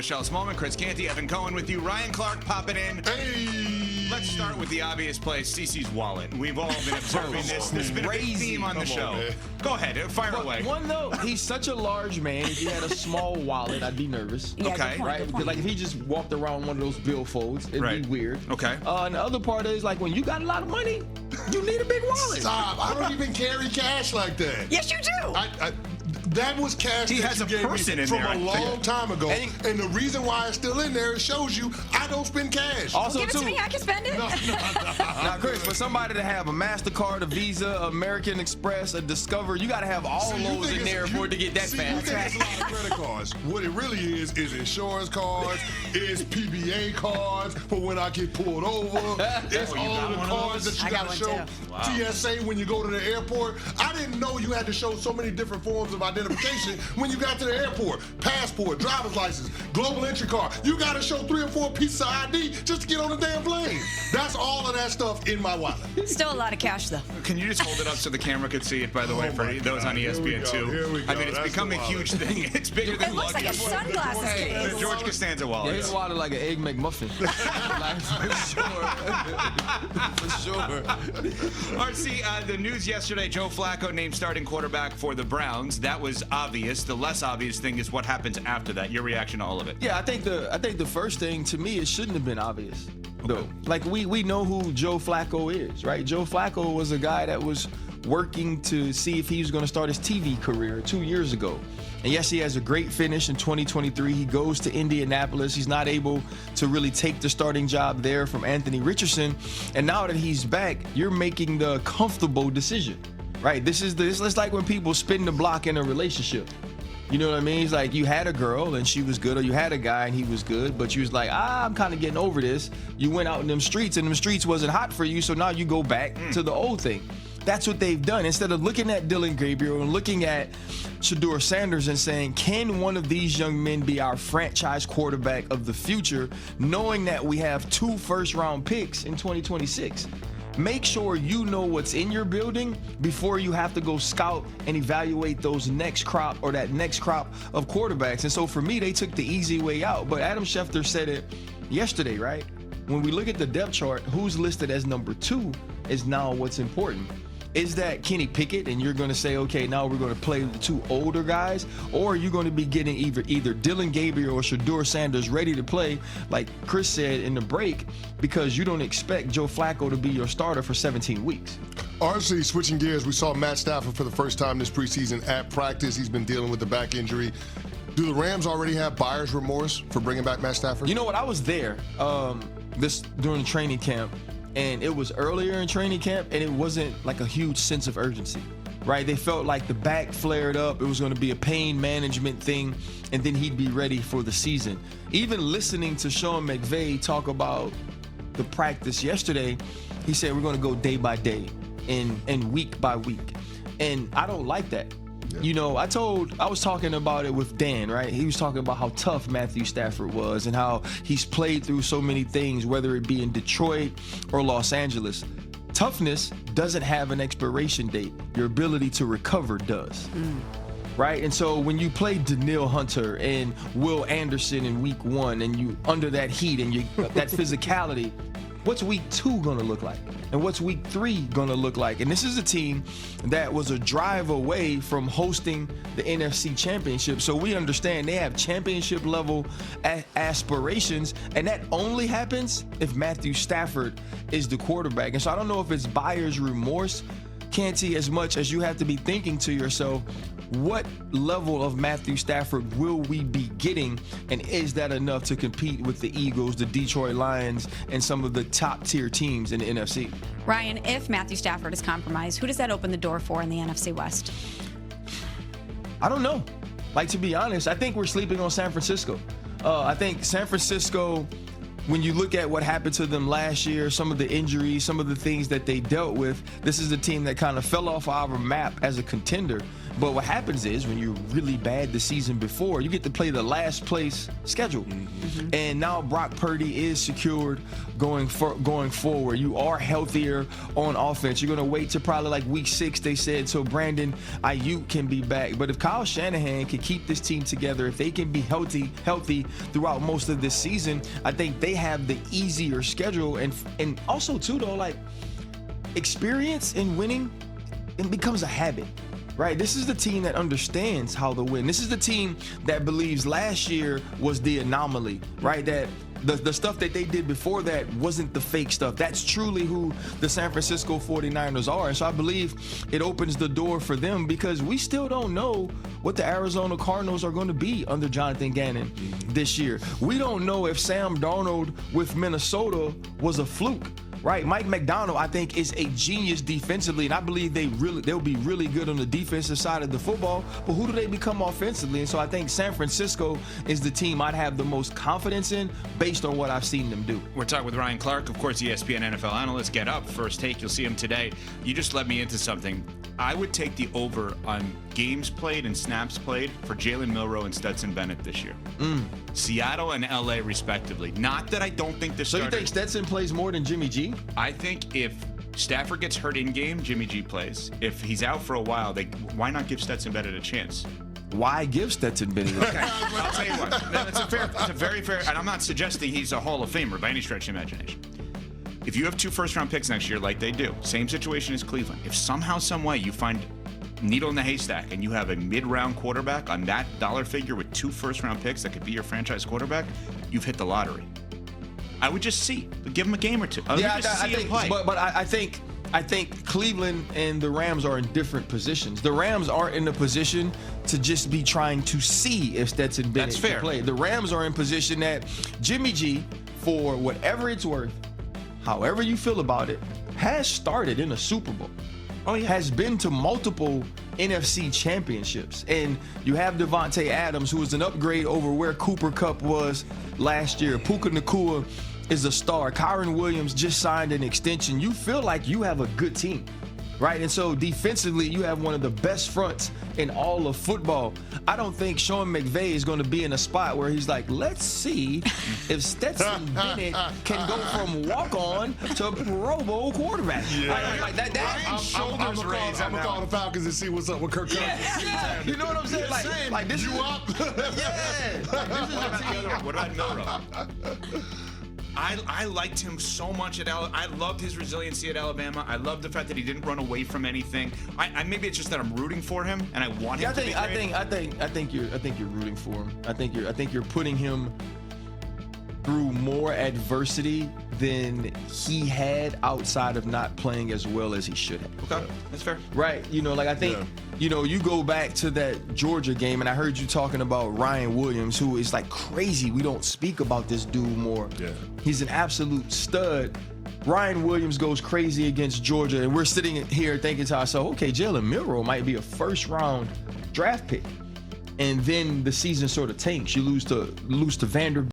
the Shells moment. Chris Canty, Evan Cohen with you. Ryan Clark popping in. Hey! Let's start with the obvious place, CeCe's wallet. We've all been observing this. There's been a big theme on the show. Go ahead, fire away. One, though, he's such a large man. If he had a small wallet, I'd be nervous. Yeah, okay. Right? Because, like, if he just walked around one of those billfolds, it'd be weird. Okay. And the other part is, like, when you got a lot of money, you need a big wallet. Stop. I don't even carry cash like that. Yes, you do. That was cash he that has you a gave person me in from there, a long time ago. And the reason why it's still in there, it shows you I don't spend cash. Also, Give it to me. I can spend it. No. Now, Chris, for somebody to have a MasterCard, a Visa, American Express, a Discover, you got to have all those in there for it to get that fast. You think it's a lot of credit cards. What it really is insurance cards, is PBA cards for when I get pulled over. It's all of the cards that you got to show. TSA when you go to the airport. I didn't know you had to show so many different forms of identification when you got to the airport. Passport, driver's license, global entry card. You got to show 3 or 4 pieces of ID just to get on the damn plane. That's all of that stuff in my wallet. Still a lot of cash, though. Can you just hold it up so the camera could see it, by the way, for those on ESPN too? I mean, it's become a huge thing. It's bigger than It looks like a sunglasses case. The George Costanza wallet. Yeah, his wallet like an Egg McMuffin. Like, for sure. RC, the news yesterday, Joe Flacco named starting quarterback for the Browns. That was obvious. The less obvious thing is what happens after that. Your reaction to all of it? Yeah, I think the first thing to me, it shouldn't have been obvious. Though, like we know who Joe Flacco is, right? Joe Flacco was a guy that was working to see if he was going to start his TV career 2 years ago. And yes, he has a great finish in 2023. He goes to Indianapolis. He's not able to really take the starting job there from Anthony Richardson. And now that he's back, you're making the comfortable decision, right? This is like when people spin the block in a relationship. You know what I mean? It's like you had a girl and she was good, or you had a guy and he was good, but you was like, I'm kind of getting over this. You went out in them streets and them streets wasn't hot for you, so now you go back to the old thing. That's what they've done. Instead of looking at Dylan Gabriel and looking at Shedeur Sanders and saying, can one of these young men be our franchise quarterback of the future, knowing that we have 2 first-round picks in 2026? Make sure you know what's in your building before you have to go scout and evaluate those next crop or that next crop of quarterbacks. And so for me, they took the easy way out. But Adam Schefter said it yesterday, right? When we look at the depth chart, who's listed as number 2 is now what's important. Is that Kenny Pickett, and you're going to say, okay, now we're going to play the 2 older guys, or are you going to be getting either Dylan Gabriel or Shedeur Sanders ready to play, like Chris said in the break, because you don't expect Joe Flacco to be your starter for 17 weeks. RC, switching gears, we saw Matt Stafford for the first time this preseason at practice. He's been dealing with the back injury. Do the Rams already have buyer's remorse for bringing back Matt Stafford? You know what? I was there during the training camp. And it was earlier in training camp, and it wasn't like a huge sense of urgency, right? They felt like the back flared up. It was going to be a pain management thing, and then he'd be ready for the season. Even listening to Sean McVay talk about the practice yesterday, he said we're going to go day by day and week by week. And I don't like that. Yeah. You know, I was talking about it with Dan, right? He was talking about how tough Matthew Stafford was and how he's played through so many things, whether it be in Detroit or Los Angeles. Toughness doesn't have an expiration date. Your ability to recover does. Right? And so when you play Danielle Hunter and Will Anderson in week 1 and you under that heat and that physicality, what's week 2 going to look like? And what's week 3 going to look like? And this is a team that was a drive away from hosting the NFC Championship. So we understand they have championship level aspirations. And that only happens if Matthew Stafford is the quarterback. And so I don't know if it's buyer's remorse, Canty, as much as you have to be thinking to yourself, what level of Matthew Stafford will we be getting, and is that enough to compete with the Eagles, the Detroit Lions, and some of the top-tier teams in the NFC? Ryan, if Matthew Stafford is compromised, who does that open the door for in the NFC West? I don't know. Like, to be honest, I think we're sleeping on San Francisco. I think San Francisco, when you look at what happened to them last year, some of the injuries, some of the things that they dealt with, this is a team that kind of fell off our map as a contender. But what happens is when you're really bad the season before, you get to play the last place schedule. And now Brock Purdy is secured going forward. You are healthier on offense. You're going to wait to probably like week 6, they said, so Brandon Ayuk can be back. But if Kyle Shanahan can keep this team together, if they can be healthy throughout most of this season, I think they have the easier schedule. And also too though, like, experience in winning, it becomes a habit, right? This is the team that understands how to win. This is the team that believes last year was the anomaly, right? That the stuff that they did before that wasn't the fake stuff. That's truly who the San Francisco 49ers are. And so I believe it opens the door for them, because we still don't know what the Arizona Cardinals are going to be under Jonathan Gannon this year. We don't know if Sam Darnold with Minnesota was a fluke. Right, Mike McDonald, I think, is a genius defensively, and I believe they'll be really good on the defensive side of the football. But who do they become offensively? And so I think San Francisco is the team I'd have the most confidence in based on what I've seen them do. We're talking with Ryan Clark, of course, ESPN NFL analyst. Get up, First Take. You'll see him today. You just led me into something. I would take the over on games played and snaps played for Jalen Milroe and Stetson Bennett this year. Seattle and LA, respectively. Not that I don't think the starters. So you think Stetson plays more than Jimmy G? I think if Stafford gets hurt in game, Jimmy G plays. If he's out for a while, why not give Stetson Bennett a chance? Why give Stetson Bennett a chance? I'll tell you what. It's a very fair, and I'm not suggesting he's a Hall of Famer by any stretch of imagination. If you have 2 first-round picks next year, like they do, same situation as Cleveland. If somehow, some way, you find needle in the haystack and you have a mid-round quarterback on that dollar figure with 2 first-round picks that could be your franchise quarterback, you've hit the lottery. I would just give him a game or two. I think, but I think Cleveland and the Rams are in different positions. The Rams aren't in a position to just be trying to see if Stetson Bennett can play. The Rams are in position that Jimmy G, for whatever it's worth, however you feel about it, has started in a Super Bowl. Oh, yeah. Has been to multiple NFC championships. And you have Devontae Adams, who is an upgrade over where Cooper Kupp was last year. Puka Nacua is a star. Kyron Williams just signed an extension. You feel like you have a good team, right? And so defensively, you have one of the best fronts in all of football. I don't think Sean McVay is going to be in a spot where he's like, let's see if Stetson Bennett can go from walk-on to Pro Bowl quarterback. Yeah. Like that. I'm going to call the Falcons and see what's up with Kirk Cousins. Yeah. You know what I'm saying? Like this you is up? Yeah. Like, this is a team. What about Milroe? I liked him so much at I loved his resiliency at Alabama. I loved the fact that he didn't run away from anything. I maybe it's just that I'm rooting for him and I want him to be great. I think you're rooting for him. I think you're putting him through more adversity than he had outside of not playing as well as he should have. Okay, that's fair. Right. I think, you go back to that Georgia game, and I heard you talking about Ryan Williams, who is like crazy. We don't speak about this dude more. Yeah. He's an absolute stud. Ryan Williams goes crazy against Georgia, and we're sitting here thinking to ourselves, okay, Jalen Milroe might be a first-round draft pick. And then the season sort of tanks. You lose to Vanderbilt.